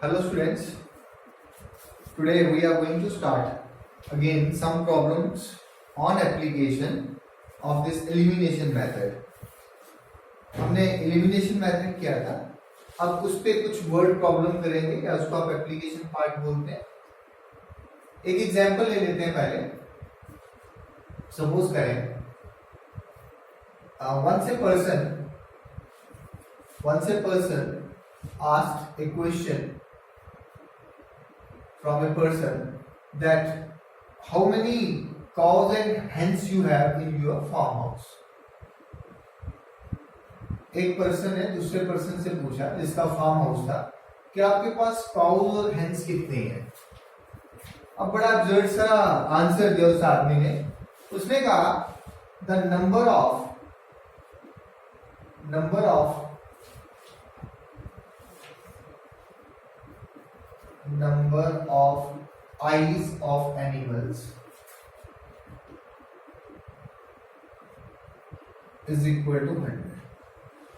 Hello students, today we are going to start again some problems on application of this elimination method. हमने elimination method किया था, अब उस पे कुछ word problem करेंगे या उसको आप application part बोलते हैं. एक एग्जाम्पल ले लेते हैं पहले. सपोज करें once a person asked a question from a person that how many cows and hens you have in your farmhouse. एक पर्सन है दूसरे पर्सन से पूछा जिसका फार्म हाउस था कि आपके पास काउज और हेंस कितने हैं. अब बड़ा अब्सर्ड सा आंसर दिया उस आदमी ने. उसने कहा the number of eyes of animals is equal to 100.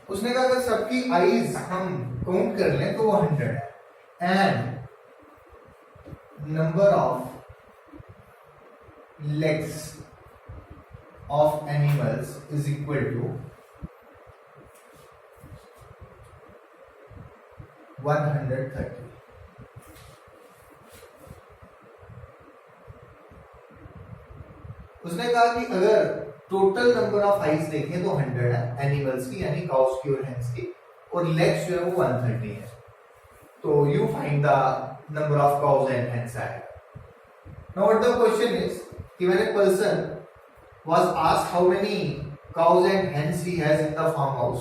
उसने कहा अगर सबकी आईज हम काउंट कर लें तो वो 100 है. And number of legs of animals is equal to 130. उसने कहा कि अगर टोटल नंबर ऑफ आइज देखें तो 100 है एनिमल्स की यानी काउस की और हेंस की, और लेग्स जो है वो 130 है. तो you find the number of cows and hens आएगा. Now what the question is कि when a person was asked how many cows and hens he has in the farm house,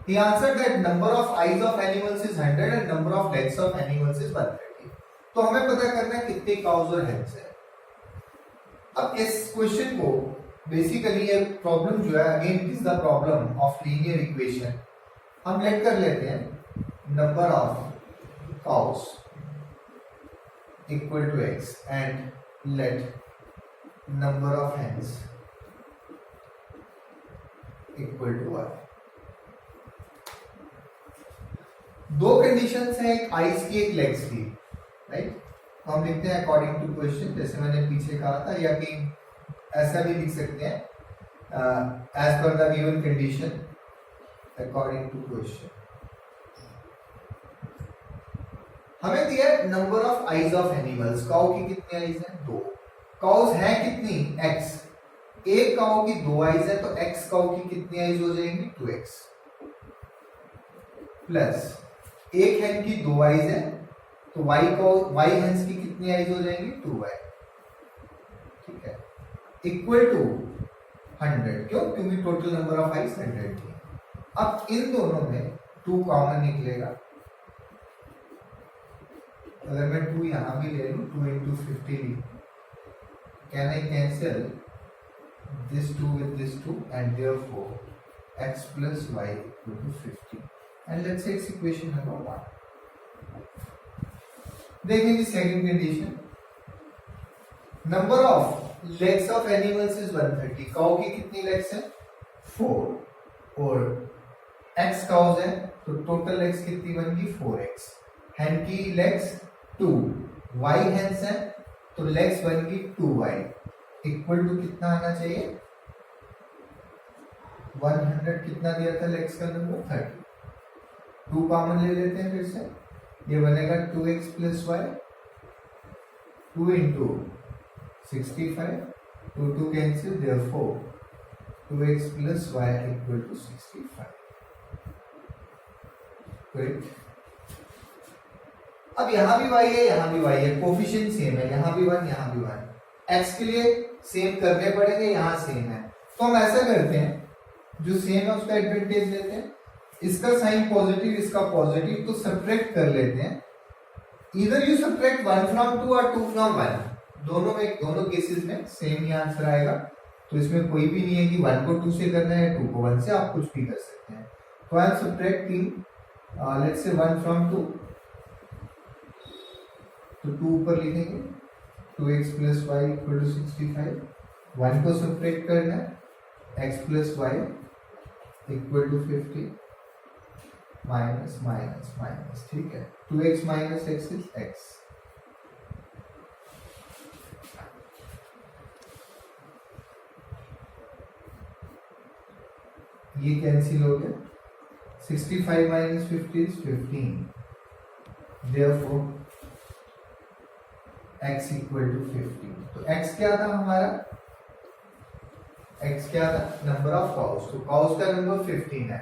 he answered that number of eyes of animals is 100 and number of legs of animals is 130. तो हमें पता करना है कितने cows और hence है. अब इस क्वेश्चन को बेसिकली ये प्रॉब्लम जो है again it is the problem of linear equation. हम लेट कर लेते हैं number of cows equal to x and let number of hens equal to y. दो कंडीशंस हैं, एक आइज की एक लेग्स की, राइट. तो हम लिखते हैं अकॉर्डिंग टू क्वेश्चन, जैसे मैंने पीछे कहा था, या कि ऐसा भी लिख सकते हैं as per the given condition according to question. हमें दिया है number of eyes of animals. Cow की कितनी आइज है? 2. काउस है कितनी? x. एक काउ की 2 आइज है तो x काउ की कितनी आइज हो जाएंगी? 2x. प्लस एक हेन की 2 आइज है तो y हेंस की कितनी आइज हो जाएंगी? 2y. ठीक है. Equal to 100. क्यों? क्योंकि टोटल नंबर ऑफ आइज 100 थी. अब इन दोनों में 2 कॉमन निकलेगा. अगर मैं 2 यहां भी ले लूं, 2 into 50, can I cancel this 2 with this 2 and therefore x plus y equal to 50. And let's say it's equation number 1. देखेंगे second condition. Number of legs of animals is 130. Cow की कितनी लेग्स है? 4. और x काउस है तो total legs कितनी बनेगी? 4x. हेन की लेग्स 2. y हेंस है तो लेग्स बनेगी 2y. इक्वल टू कितना आना चाहिए? 100. कितना दिया था लेग्स का नंबर? 30. 2 कॉमन ले लेते हैं फिर से. ये बनेगा 2x plus y. 2 into 65. 2 cancel, therefore 2x plus y equal to 65. Great. अब यहां भी y है, यहां भी y है, कोफिशिएंट सेम है, यहां भी 1, यहां भी 1. x के लिए सेम करने पड़ेंगे, यहां सेम है. तो हम ऐसा करते हैं, जो सेम है उसका एडवांटेज लेते हैं. इसका साइन पॉजिटिव, इसका पॉजिटिव, तो सब्ट्रैक्ट कर लेते हैं. इधर यू सब्ट्रैक्ट 1 फ्रॉम 2 और 2 फ्रॉम 1. दोनों केसेस में सेम ही आंसर आएगा. तो इसमें कोई भी नहीं है कि 1 को 2 से करना है, 2 को 1 से. आप कुछ भी कर सकते हैं. तो I am subtracting let's say 1 from 2. तो 2 ऊपर लिखेंगे, 2x plus y equal to 65. 1 को सब्ट्रैक्ट करना है, x plus y equal to 50. Minus minus minus, ठीक है। 2x minus x is x। ये कैंसिल हो गया। 65 minus 50 is 15। Therefore x equal to 15। तो x क्या था हमारा? x क्या था? Number of cows. तो काउस का नंबर 15 है।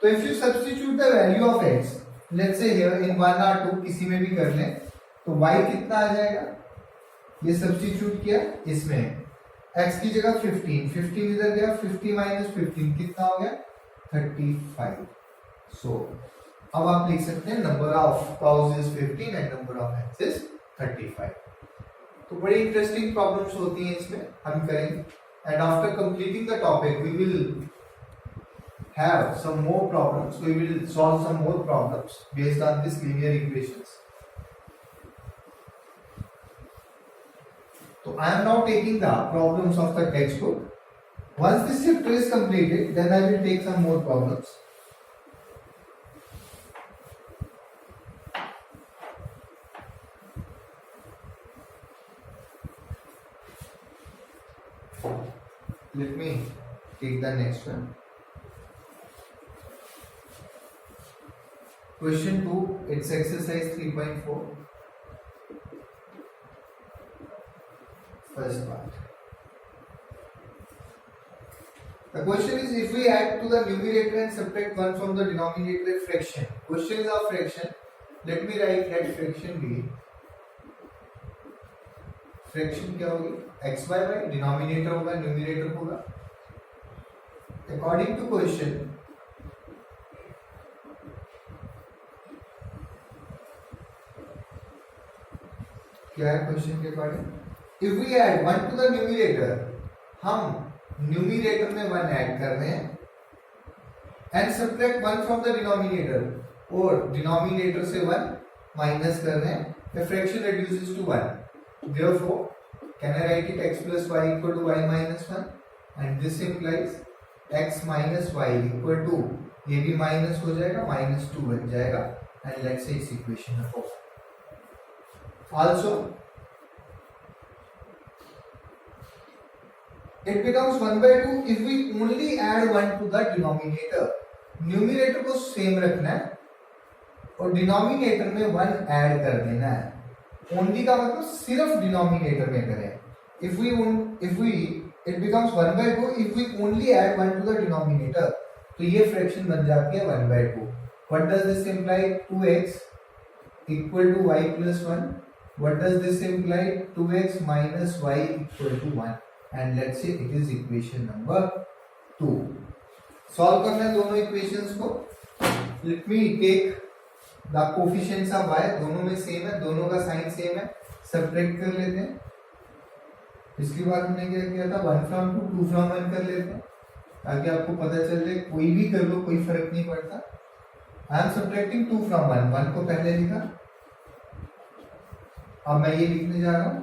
तो if you substitute the value of x, let's say here in 1 और 2 किसी में भी कर लें, तो y कितना आ जाएगा? ये सब्स्टिट्यूट किया इसमें, x की जगह 15, 15 इधर गया, 50 माइनस 15 कितना हो गया? 35। सो अब आप लिख सकते हैं number of cows is 15 and number of x is 35। तो बड़ी इंटरेस्टिंग प्रॉब्लम्स होती हैं इसमें, हम करेंगे। And after completing the topic we will have some more problems. We will solve some more problems based on this linear equations. So I am now taking the problems of the textbook. Once this chapter is completed, then I will take some more problems. Let me take the next one. Question 2, it's exercise 3.4. First part. The question is, if we add to the numerator and subtract 1 from the denominator fraction. Question is of fraction. Let me write that fraction be. Fraction क्या होगी? x by y, denominator होगा, numerator होगा. According to question, क्या है question के according? If we add 1 to the numerator, हम numerator में 1 add कर रहे हैं, and subtract 1 from the denominator, और डिनोमिनेटर से 1 माइनस कर रहे हैं, the fraction reduces to 1। Therefore can I write it x plus y equal to y minus 1, and this implies x minus y equal to, ये भी minus हो जाएगा, -2 बन जाएगा, एंड लेट्स से इस इक्वेशन में हो। Also, it becomes 1 by 2 if we only add 1 to the denominator. Numerator को सेम रखना है और डिनोमिनेटर में 1 ऐड कर देना है। Only का मतलब सिर्फ डिनोमिनेटर में करें। If we it becomes 1 by 2 if we only add 1 to the denominator, तो ये फ्रैक्शन बन जाती है 1 by 2. What does this imply? 2x equal to y plus 1. What does this imply? 2x minus y equal to 1. And let's say it is equation number 2. Solve करना है दोनों equations को. Let me take the coefficients of y. दोनों में same है, दोनों का sign same है. Subtract कर लेते हैं. इसके बाद हमने क्या किया था? 1 from 2, 2 from 1 कर लेते हैं, ताकि आपको पता चल जाए कोई भी कर लो, कोई फर्क नहीं पड़ता. I am subtracting 2 from 1. 1 को पहले लिखा, अब मैं ये लिखने जा रहा हूं,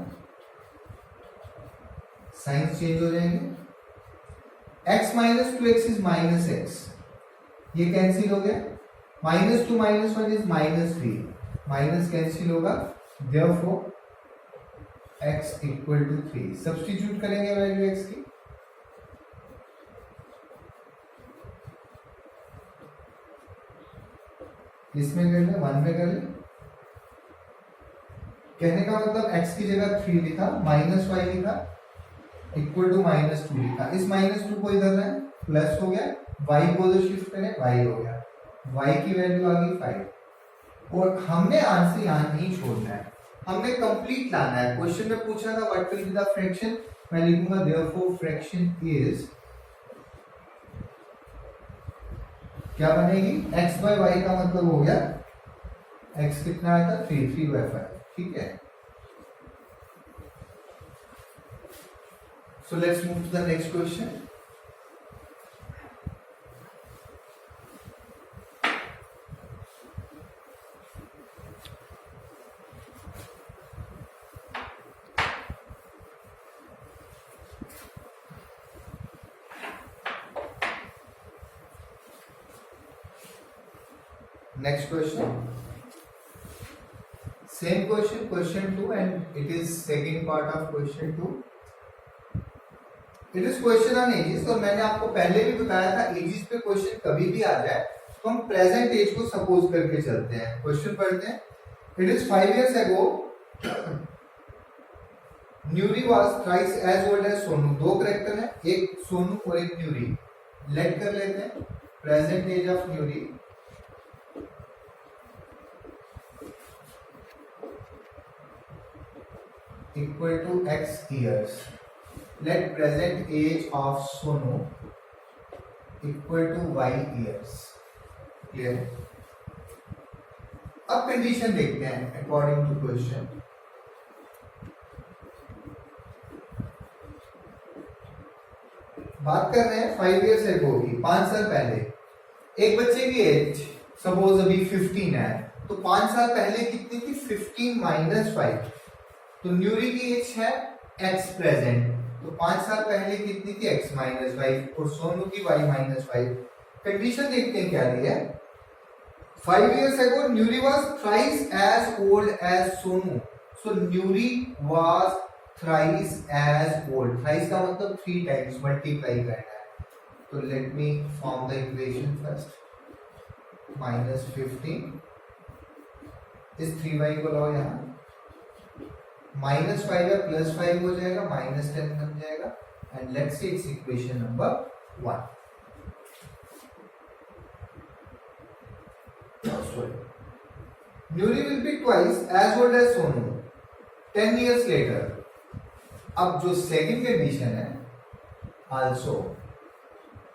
साइंस चेंज हो जाएंगे. x minus 2x is minus X, ये कैंसिल हो गया. -2 - 1 इज -3, माइनस कैंसिल होगा. Therefore x equal to 3. Substitute करेंगे वैल्यू x की. इसमें कर ले, 1 में कर ले. कहने का मतलब x की जगह 3 लिखा, -y लिखा, इक्वल टू -2 लिखा. इस -2 को इधर लाए, प्लस हो गया. y को जो शिफ्ट करें, y हो गया. y की वैल्यू आ गई 5. और हमने आंसर यहां नहीं छोड़ना है, हमने कंप्लीट लाना है. क्वेश्चन में पूछा था what will be the fraction, मैं लिखूंगा देयरफॉर फ्रैक्शन इज, क्या बनेगी? x by y का मतलब हो गया, x कितना आया था? 3 by 5. ठीक है. So let's move to the next question. Next question. Same question, question 2, and it is second part of question 2. It is question on ages. और मैंने आपको पहले भी बताया था एजेस पे क्वेश्चन कभी भी आ जाए तो हम प्रेजेंट एज को सपोज करके चलते हैं. क्वेश्चन पढ़ते हैं. It is 5 years ago. Nyuri was thrice as old as Sonu. दो करेक्टर हैं, एक सोनू और एक न्यूरी. लेट कर लेते हैं. Present age of Nyuri equal to x years. Let present age of Sonu equal to y years. Clear? अब कंडीशन देखते हैं अकॉर्डिंग टू क्वेश्चन. बात कर रहे हैं 5 years ago की, 5 साल पहले. एक बच्चे की एज सपोज अभी 15 है, तो 5 साल पहले कितनी थी? 15 माइनस 5. तो न्यूरी की एज है x प्रेजेंट, तो 5 साल पहले कितनी थी? x माइनस 5 और सोनू की y माइनस 5. कंडीशन देखते हैं क्या दी है. 5 years ago Nyuri was thrice as old as Sonu. So Nyuri was thrice as old. thrice का मतलब 3 times मल्टीप्लाई करना है. तो let me form the equation first. minus 15 इस 3y को लाओ यहाँ, माइनस 5 या प्लस 5 हो जाएगा, माइनस 10 बन जाएगा. And let's see its equation number 1. Nyuri will be twice as old as Sonu 10 years later. अब जो सेकंड कंडीशन है आल्सो,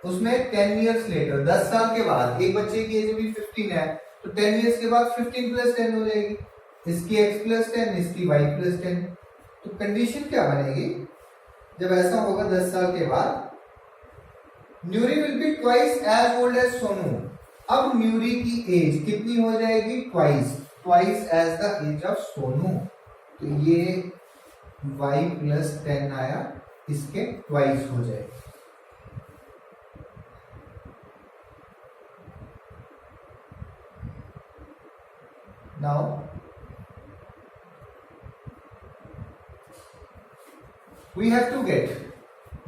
उसमें 10 years later 10 साल के बाद, एक बच्चे की एज अभी 15 है, तो 10 years के बाद 15 प्लस 10 हो जाएगी. इसकी x प्लस 10, इसकी y प्लस 10. तो कंडीशन क्या बनेगी जब ऐसा होगा 10 साल के बाद? Nyuri will be twice as old as Sonu. अब न्यूरी की एज कितनी हो जाएगी? Twice as the age of Sonu. तो ये y प्लस 10 आया, इसके ट्वाइस हो जाएगी. Now we have to get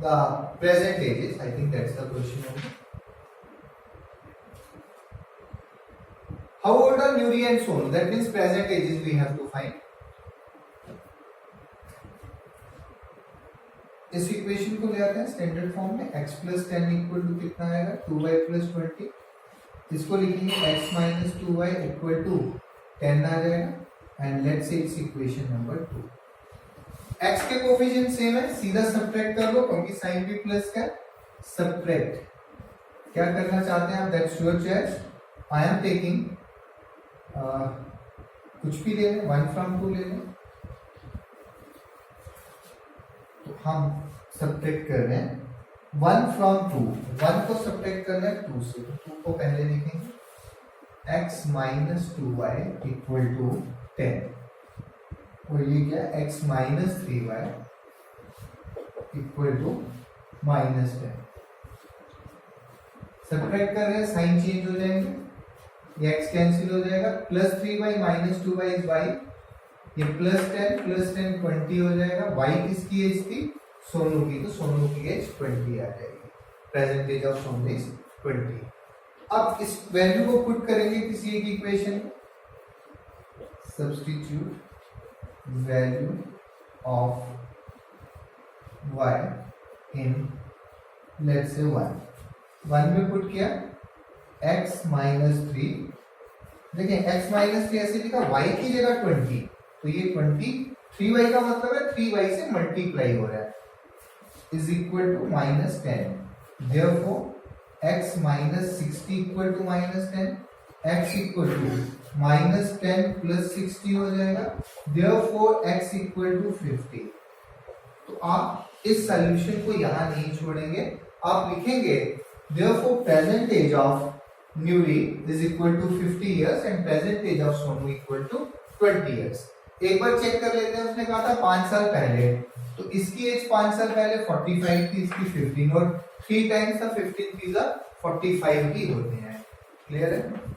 the present ages. I think that's the question only. How old are Nuri and Sonu? That means present ages we have to find. इस equation को ले आते हैं standard form में. x plus 10 equal to कितना आएगा? 2y plus 20. इसको लिखेंगे x minus 2y equal to 10 आ जाएगा. And let's say it's equation number 2. x के कोफिशिएंट सेम है, सीधा सब्ट्रैक्ट कर लो क्योंकि साइन भी प्लस का. सब्ट्रैक्ट क्या करना चाहते हैं आप? That's your choice. I am taking कुछ भी ले लें, 1 from 2 ले लें. तो हम सब्ट्रैक्ट कर रहे हैं 1 from 2. 1 को सब्ट्रैक्ट करना है 2 से, तो 2 को पहले लिखेंगे. x minus 2y equal to 10. और ये क्या? x minus 3y equal to minus 10. Subtract कर रहे हैं, साइन चेंज हो जाएंगे, ये x कैंसिल हो जाएगा. Plus 3y minus 2y is y. ये प्लस 10 20 हो जाएगा. y किसकी एज थी? सोनू की. तो सोनू की एज 20 आ जाएगी. Present age of Sonu is 20. अब इस वैल्यू को पुट करेंगे किसी एक इक्वेशन में. Substitute value of y in let's say 1 में पुट किया x माइनस 3. देखिए x माइनस 3 ऐसे लिखा, y की जगह 20, तो ये 20 3y का मतलब है 3y से मल्टीप्लाई हो रहा है, is equal to minus 10. Therefore x minus 60 equal to minus 10. x equal to minus 10 plus 60 हो जाएगा. Therefore x equal to 50. तो आप इस सॉल्यूशन को यहां नहीं छोड़ेंगे, आप लिखेंगे therefore present age of Nyuri is equal to 50 years and present age of Sonu equal to 20 years. एक बार चेक कर लेते हैं. उसने कहा था 5 साल पहले, तो इसकी एज 5 साल पहले 45 थी, इसकी 15, और 3 टाइम्स द 15 की 45 ही होते हैं. क्लियर है?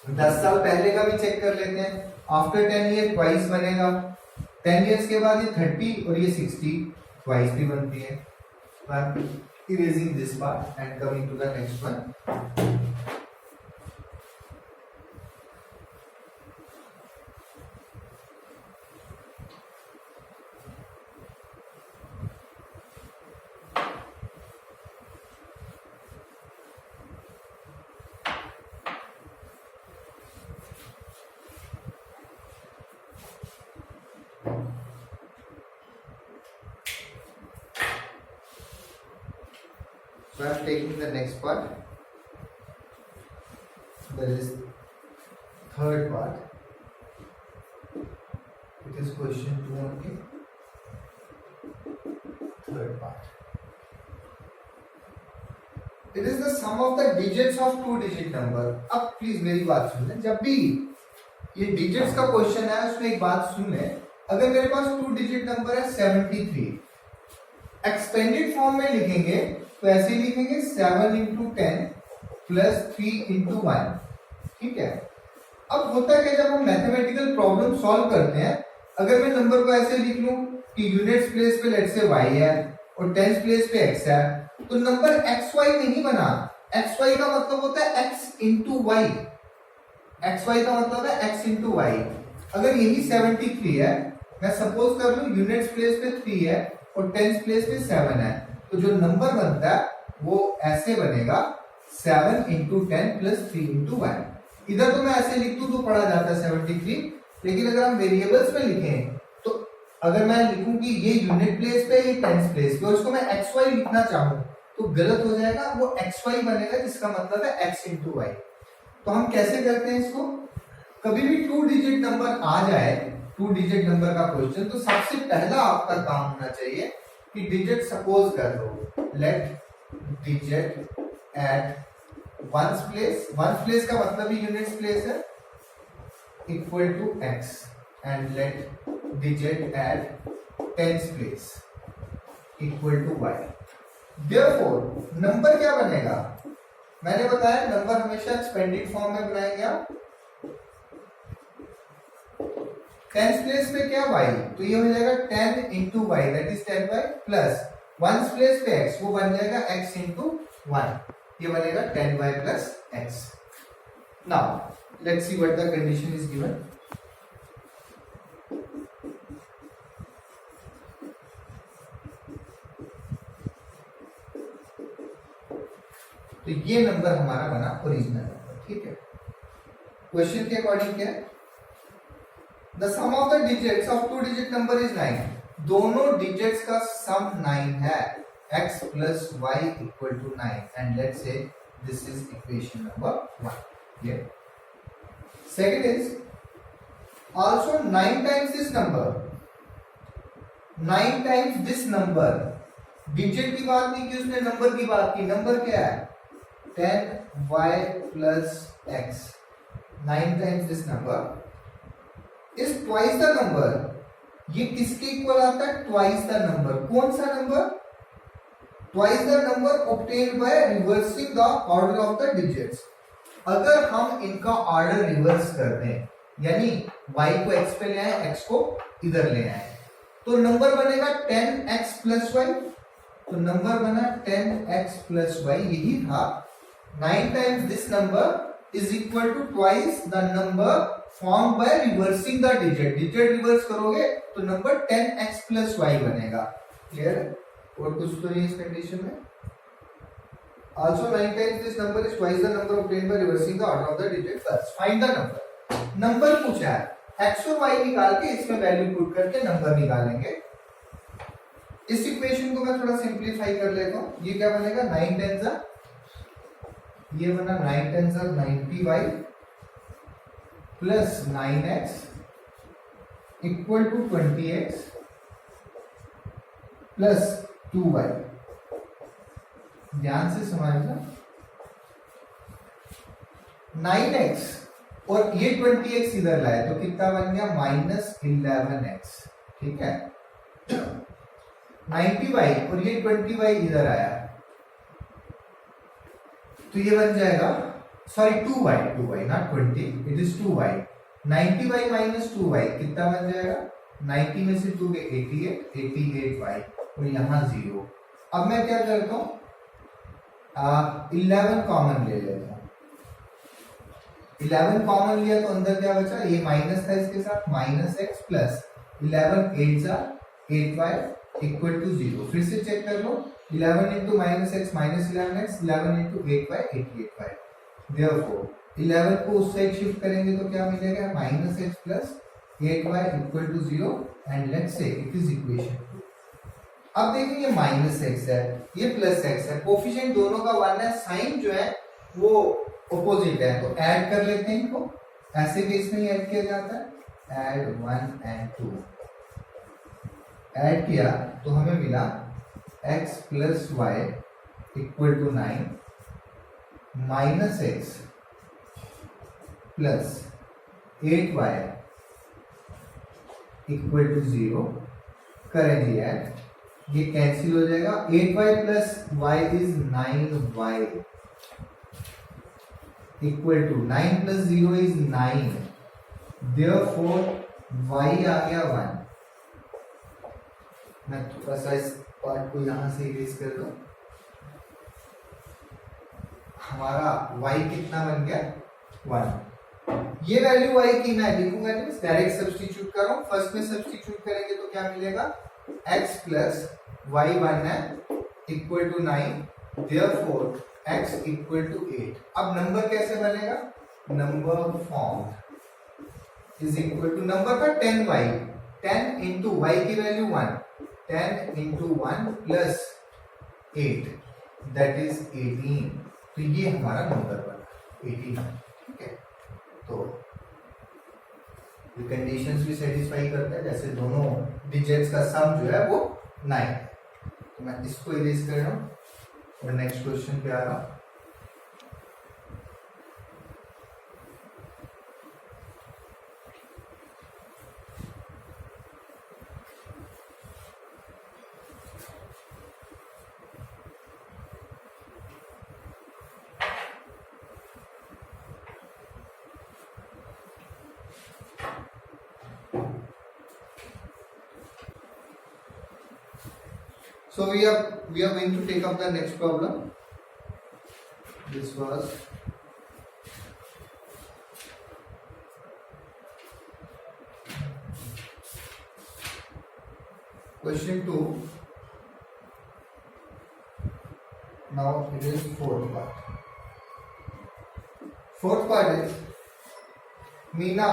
10 साल पहले का भी चेक कर लेते हैं। आफ्टर 10 ईयर ट्वाइस बनेगा, 10 ईयर्स के बाद ये 30 और ये 60 ट्वाइस भी बनती है। Erasing this part and coming to the next one. So I am taking the next part. There is third part. It is question 2 only. Third part. It is the sum of the digits of two digit number. अब please मेरी बात सुन लें, जब भी ये digits का question है उसमें एक बात सुन लें। अगर मेरे पास टू डिजिट नंबर है 73, एक्सपेंडेड फॉर्म में लिखेंगे तो ऐसे लिखेंगे 7 इंटू 10 प्लस 3 इंटू 1। ठीक है, अब होता है कि जब हम मैथमेटिकल प्रॉब्लम सॉल्व करते हैं, अगर मैं नंबर को ऐसे लिख लूं कि यूनिट्स प्लेस पे लेट्स से y है और टेंस प्लेस पे x है, तो नंबर xy नहीं बना। xy का मतलब होता है x इंटू y, xy का मतलब है x इंटू y। अगर यही 73 है, मैं सपोज कर लूं यूनिट्स प्लेस पे 3 है और टेंस प्लेस पे 7 है, तो जो नंबर बनता है वो ऐसे बनेगा 7 इंटू 10 प्लस 3 इंटू 1। इधर तो मैं ऐसे लिख दूं तो पढ़ा जाता है 73, लेकिन अगर हम वेरिएबल्स में लिखें तो अगर मैं लिखूं कि ये यूनिट प्लेस पे ये टेंस प्लेस पे और उसको मैं xy लिखना चाहूं तो गलत हो जाएगा, वो xy बनेगा जिसका मतलब है x इंटू y। तो हम कैसे करते हैं इसको, कभी भी टू डिजिट नंबर आ जाए, टू डिजिट नंबर का क्वेश्चन, तो सबसे पहला आपका काम होना चाहिए कि डिजिट सपोज कर दो, let digit at ones place, ones place का मतलब ही यूनिट्स प्लेस है, equal to x and let digit at tens place equal to y। Therefore number क्या बनेगा, मैंने बताया नंबर हमेशा एक्सपेंडेड फॉर्म में बनाएंगे आप। टेंस प्लेस पे क्या y, तो ये हो जाएगा 10 into Y that is 10y plus ones place पे x, वो बन जाएगा x इंटू 1, ये बनेगा 10y plus x। Now let's see what the condition is given. तो ये नंबर हमारा बना ओरिजिनल नंबर। ठीक है, क्वेश्चन के अकॉर्डिंग क्या है, the sum of the digits of two digit number is 9। दोनों डिजिट्स का सम 9 है, x plus Y equal to 9 and let's say this is equation number 1। ये second is also 9 times this number, 9 times this number. Digit की बात नहीं की उसने, number की बात की। नंबर क्या है 10y plus x, 9 times this number is twice the number। ये किसके इक्वल आता है, twice the number। कौन सा number, twice the number obtained by reversing the order of the digits। अगर हम इनका ऑर्डर रिवर्स कर दें, यानी y को x पे ले आए, x को इधर ले आए, तो नंबर बनेगा 10x plus y। तो नंबर बना 10x plus y, यही था 9 times this number is equal to twice the number formed by reversing the digit। digit reverse करोगे तो नंबर 10x plus y बनेगा। क्लियर है, और कुछ तो नहीं इस कंडीशन में। also 9 times this number is twice the number obtained by reversing the order of the digit first। find the number। Number पूछा है, x और y निकाल के इसमें वैल्यू पुट करके नंबर निकालेंगे। इस इक्वेशन को मैं थोड़ा सिंप्लीफाई कर लेता हूं। ये क्या बनेगा, 9 10 जा, ये बना 9 10 जा 90y plus 9x equal to 20x plus 2y। ध्यान से समझना, 9x और ये 20x इधर लाए तो कितना बन गया -11x। ठीक है, 90y और ये 20y इधर आया तो ये बन जाएगा sorry 2y not 20, it is 2y। 90y minus 2y कितना बन जाएगा? 90 में से 2 के 88y और यहाँ 0। अब मैं क्या करता हूँ, 11 कॉमन ले लेता हूँ। 11 कॉमन लिया तो अंदर क्या बचा? ये माइनस था, इसके साथ minus X plus 11 8y equal to 0। फिर से चेक कर लो, 11 into minus X minus 11x, 11 into 8y 88y। Therefore 11 को उस साइड शिफ्ट करेंगे तो क्या मिलेगा? Minus X plus 8y equal to 0 and let's say it is equation 2। अब देखिए ये माइनस एक्स है, ये प्लस एक्स है, कोफिशिएंट दोनों का 1 है, साइन जो है वो ऑपोजिट है, तो ऐड कर लेते हैं इनको। ऐसे केस में ऐड किया जाता है, ऐड 1 एंड 2। ऐड किया तो हमें मिला x plus Y equal to 9 minus X plus 8y equal to 0। करेंगे ऐड, ये कैंसिल हो जाएगा। 8y plus y is 9y equal to 9 plus 0 is 9। Therefore y आ गया 1। मैं थोड़ा सा इस पार्ट को यहां से इरेज कर दूं। हमारा y कितना बन गया? 1। ये वैल्यू y की मैं लिखूंगा नहीं, डायरेक्ट सब्स्टिट्यूट कर रहा हूं। फर्स्ट में सब्स्टिट्यूट करेंगे तो क्या मिलेगा? x प्लस वाई 1 है equal to 9, therefore x equal to 8। अब नंबर कैसे बनेगा? Number form is equal to number का 10y, 10 इंटू y की value 1, 10 into 1 plus 8 that is 18। तो ये हमारा नंबर बना 18। ठीक है, तो ये कंडीशंस भी सेटिस्फाई करता है, जैसे दोनों डिजिट्स का सम जो है वो 9 है। तो मैं इसको इरेज कर रहा हूं और नेक्स्ट क्वेश्चन पे आ रहा हूं। So we are going to take up the next problem. This was question 2. Now it is fourth part. Fourth part is Meena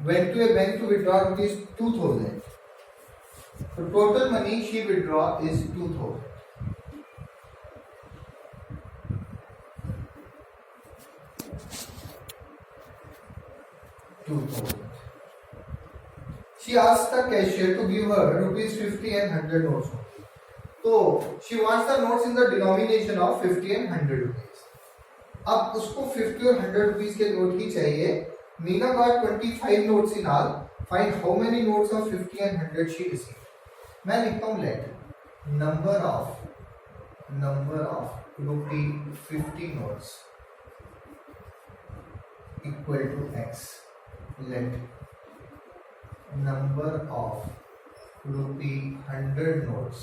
went to a bank to withdraw rupees 2000. The total money she withdraw is 2000. She asked the cashier to give her rupees 50 and 100 notes. So she wants the notes in the denomination of 50 and 100 rupees. अब उसको 50 और 100 rupees के note ही चाहिए. Meena got 25 notes in all. Find how many notes of 50 and 100 she received. मैं लिखता हूँ let number of rupee 50 notes equal to x, let number of rupee 100 notes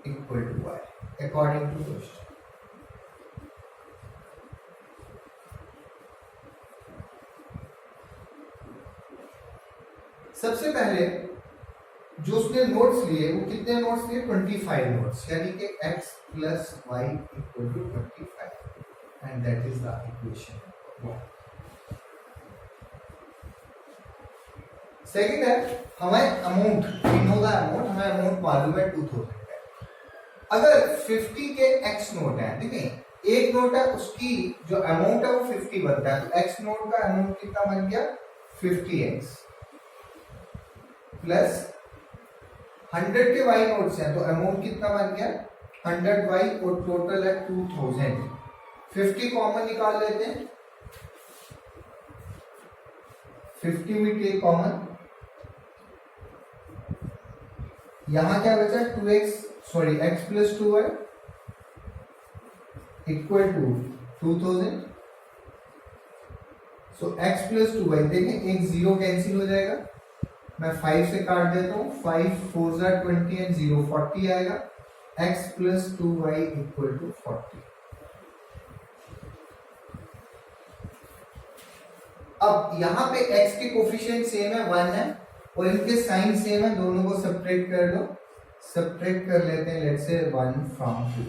equal to y according to question. सबसे पहले जो उसने notes लिए वो कितने नोट्स लिए? 25 नोट्स, यानी कि x plus Y equal to 25 and that is the equation 1। Second है हमें amount, we know the amount, हमें अमाउंट मालूम है 2000 है। अगर 50 के x नोट है, देखिए एक नोट है उसकी जो अमाउंट है वो 50 बनता है, तो x नोट का अमाउंट कितना बन गया? 50x प्लस 100 के y नोट्स हैं तो अमाउंट कितना बन गया? 100y और टोटल है 2000। 50 कॉमन निकाल लेते हैं, 50 में टेक कॉमन, यहां क्या बचा? 2x sorry x plus 2y equal to 2000। So x plus 2y, देखें एक जीरो कैंसिल हो जाएगा, मैं 5 से काट देता हूं, 5 4 जार 20 एंड 0 40 आएगा, x plus 2y equal to 40। अब यहां पे x के कोफिशिएंट सेम है 1 है और इनके साइन सेम है, दोनों को सब्ट्रैक्ट कर लो, सब्ट्रैक्ट कर लेते हैं, let's say 1 from 2,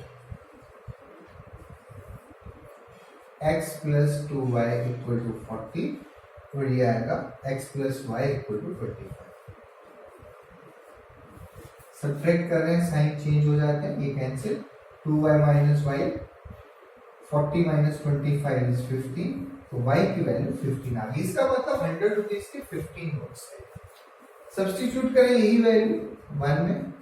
x plus 2y equal to 40 और ये आएगा x plus y equal to 25। Subtract कर रहे हैं, साइन चेंज हो जाते हैं, ये cancel, 2y minus y, 40 minus 25 is 15, तो y की वैल्यू 15 आ गई। इसका मतलब 100 रुपीज के 15 नोट्स है। सब्स्टिट्यूट करें यही वैल्यू 1 में,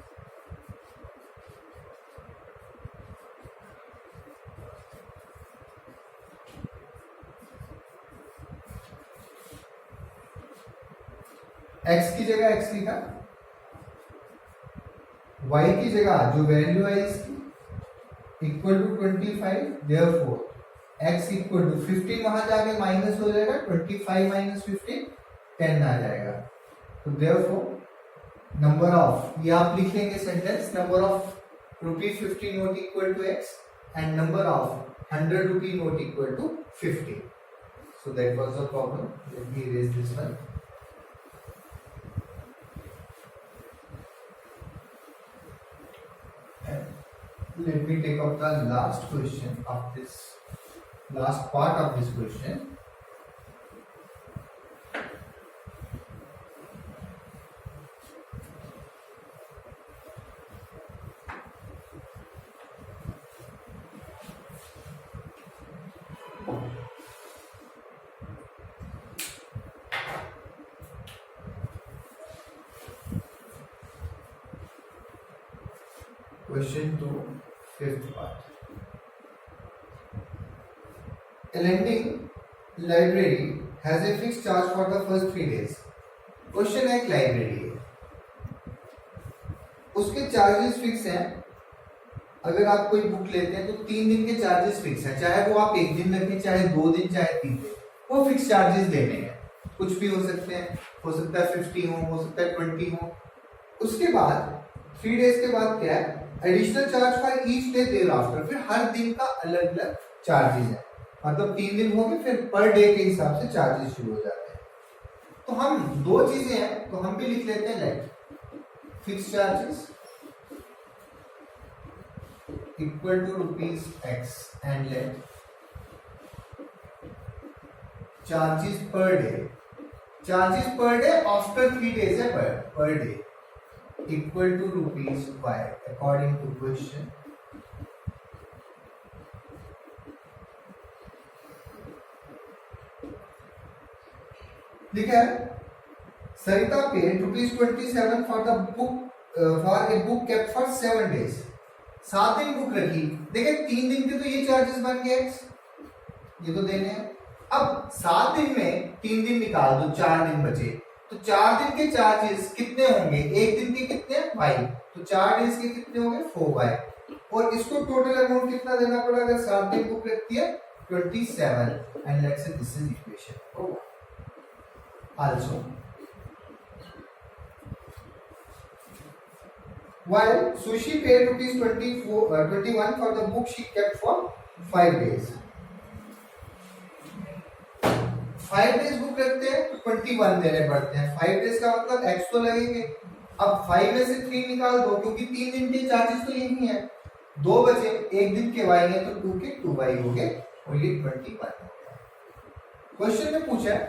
x की जगह x लिखा, y की जगह जो वैल्यू है इसकी equal to 25, therefore x equal to 15, वहां जाके माइनस हो जाएगा, 25 माइनस 15 10 आ जाएगा, तो देयरफॉर नंबर ऑफ, ये आप लिख लेंगे sentence, number of ₹50 note equal to x and number of 100 rupee note equal to 50। So that was the problem, let me erase this one. Let me take up the last question of this, last part of this question. Question 2, fifth part. A lending library has a fixed charge for the first 3 days. Question है, एक library है, उसके charges fix हैं। अगर आप कोई book लेते हैं तो 3 दिन के चार्जेस फिक्स हैं, चाहे वो आप 1 दिन रखें, चाहे 2 दिन, चाहे 3 दिन, वो फिक्स चार्जेस देने हैं। कुछ भी हो सकते हैं, हो सकता है 50 हो सकता है 20 हो। उसके बाद 3 डेज के बाद क्या है, additional charge for each day thereafter, फिर हर दिन का अलग अलग चार्जेस है, मतलब 3 दिन हो गए, फिर पर डे के हिसाब से चार्जेस शुरू हो जाते हैं। तो हम 2 चीजें हैं, तो हम भी लिख लेते हैं let fix charges equal to ₹x and let charges per day, charges per day after 3 days है, per day equal to ₹y according to question। लिखा है, सरिता paid ₹27 for the book for a book kept for 7 days। 7 दिन book रखी, देखिए 3 दिन के तो ये चार्जेस बन गए x, ये तो देने हैं। अब 7 दिन में 3 दिन निकाल दो, 4 दिन बचे, तो 4 दिन के चार्जेस कितने होंगे, 1 दिन के कितने y, तो 4 डेज के कितने होंगे 4y, और इसको टोटल अमाउंट कितना देना पड़ा अगर 7 दिन बुक रखती है 27, and let's say this is equation. Also while Sushi paid ₹21 for the book she kept for 5 days, 5 days book रखते हैं तो 21 देने पड़ते हैं, 5 डेज का मतलब x तो लगेंगे। अब 5 में से 3 निकाल दो, क्योंकि 3 दिन के चार्जेस तो यही हैं, 2 बचे, 1 दिन के y हैं, तो 2 के 2y हो गए और ये 21 हो गया। क्वेश्चन में पूछा है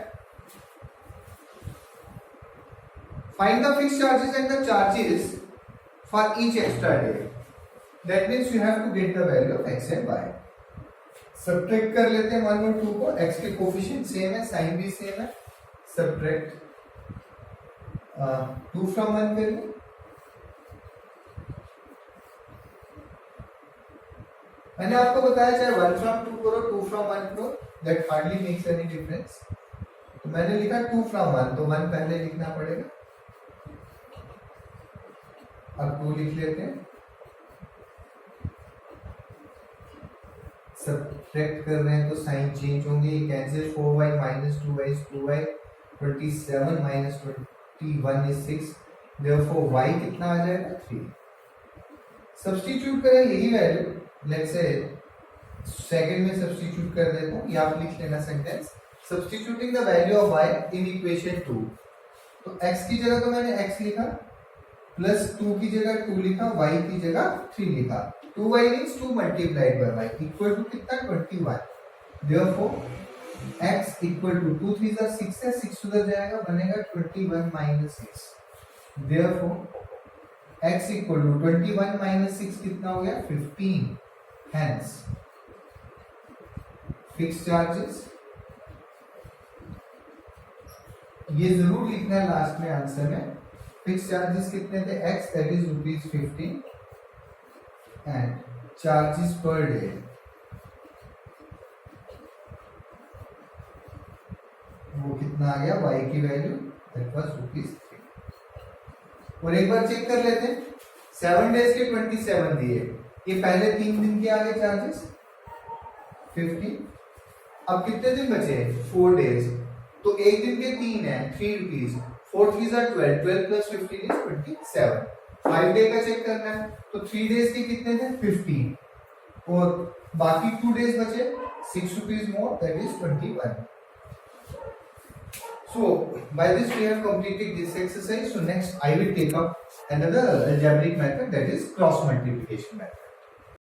find the fixed charges and the charges for each extra day, that means you have to get the value of x and y। Subtract कर लेते हैं 1 और 2 को, x के कोफिशिएंट सेम है, साइन भी सेम है, सब्ट्रैक्ट 2 फ्रॉम 1 करिए, मैंने आपको बताया चाहे 1 फ्रॉम 2 करो, 2 फ्रॉम 1 करो, that hardly makes any difference. तो मैंने लिखा 2 फ्रॉम 1, तो 1 पहले लिखना पड़ेगा, अब 2 लिख लेते हैं। सब्ट्रैक्ट कर रहे हैं तो साइन चेंज होंगे, ये cancel, 4y minus 2y is 2y, 27 minus 21 is 6, therefore y कितना आ जाएगा 3। सब्स्टिट्यूट करें यही वैल्यू, लेट्स से सेकंड में सब्स्टिट्यूट कर देता हूं, या आप लिख लेना sentence, substituting the value of y in equation 2। तो x की जगह तो मैंने x लिखा, प्लस 2 की जगह 2 लिखा, y की जगह 3 लिखा, 2y means 2 multiplied by y equal to कितना 21। देयरफॉर x इक्वल टू 2 3 जा 6 है, 6 उधर जाएगा, बनेगा 21 minus 6। Therefore x equal to 21 minus 6 कितना हो गया 15। हेंस फिक्स चार्जेस ये जरूर लिखना है लास्ट में आंसर में। फिक्स चार्जेस कितने थे x that is ₹15 and charges per day वो कितना आ गया y की वैल्यू दैट वाज ₹3। और एक बार चेक कर लेते हैं, 7 डेज के 27 दिए, ये पहले 3 दिन के आगे चार्जेस 50, अब कितने दिन बचे 4 डेज, तो एक दिन के 3 है, ₹3, 4 3 are 12, 12 plus 15 is 27। 5 डे का चेक करना है तो 3 डेज के कितने थे 15, और बाकी 2 डेज बचे, ₹6 more that is 21। So by this we have completed this exercise. So next I will take up another algebraic method, that is cross multiplication method.